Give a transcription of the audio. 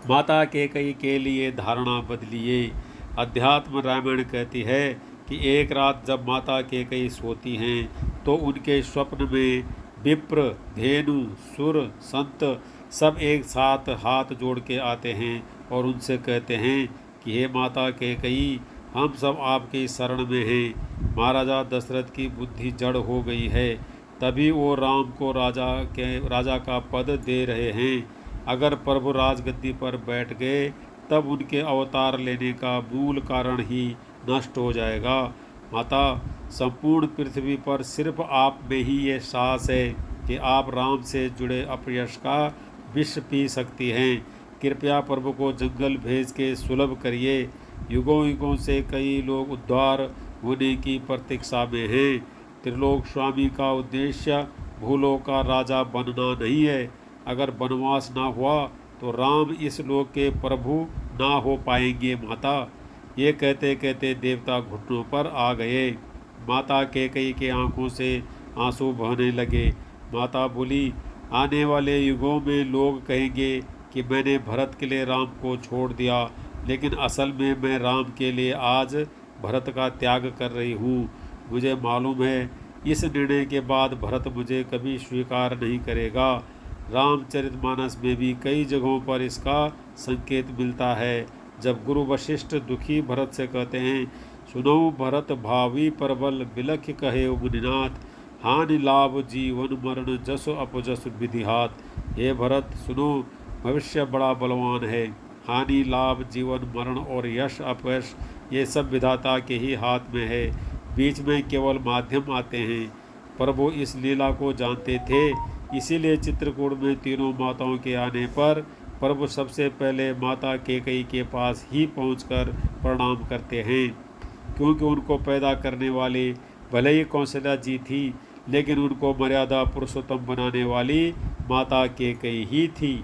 माता कैकेयी के लिए धारणा बदलिए। अध्यात्म रामायण कहती है कि एक रात जब माता कैकेयी सोती हैं तो उनके स्वप्न में विप्र, धेनु, सुर, संत सब एक साथ हाथ जोड़ के आते हैं और उनसे कहते हैं कि हे माता कैकेयी, हम सब आपकी शरण में हैं। महाराजा दशरथ की बुद्धि जड़ हो गई है, तभी वो राम को राजा का पद दे रहे हैं। अगर प्रभु राजगद्दी पर बैठ गए तब उनके अवतार लेने का मूल कारण ही नष्ट हो जाएगा। माता, संपूर्ण पृथ्वी पर सिर्फ आप में ही ये साहस है कि आप राम से जुड़े अपयश का विष पी सकती हैं। कृपया प्रभु को जंगल भेज के सुलभ करिए। युगों युगों से कई लोग उद्धार होने की प्रतीक्षा में हैं। त्रिलोक स्वामी का उद्देश्य भूलोक का राजा बनना नहीं है। अगर वनवास ना हुआ तो राम इस लोक के प्रभु ना हो पाएंगे। माता, ये कहते कहते देवता घुटनों पर आ गए। माता कैकेयी के आंखों से आंसू बहने लगे। माता बोली, आने वाले युगों में लोग कहेंगे कि मैंने भरत के लिए राम को छोड़ दिया, लेकिन असल में मैं राम के लिए आज भरत का त्याग कर रही हूँ। मुझे मालूम है इस निर्णय के बाद भरत मुझे कभी स्वीकार नहीं करेगा। रामचरितमानस में भी कई जगहों पर इसका संकेत मिलता है। जब गुरु वशिष्ठ दुखी भरत से कहते हैं, सुनो भरत भावी परबल बिलख कहे मुनिनाथ, हानि लाभ जीवन मरण जस अपजस विधिहात। हे भरत सुनो, भविष्य बड़ा बलवान है। हानि लाभ जीवन मरण और यश अपयश ये सब विधाता के ही हाथ में है, बीच में केवल माध्यम आते हैं। प्रभु इस लीला को जानते थे, इसीलिए चित्रकूट में तीनों माताओं के आने पर प्रभु सबसे पहले माता कैकेयी के पास ही पहुंचकर प्रणाम करते हैं, क्योंकि उनको पैदा करने वाली भले ही कौशल्या जी थी, लेकिन उनको मर्यादा पुरुषोत्तम बनाने वाली माता कैकेयी ही थी।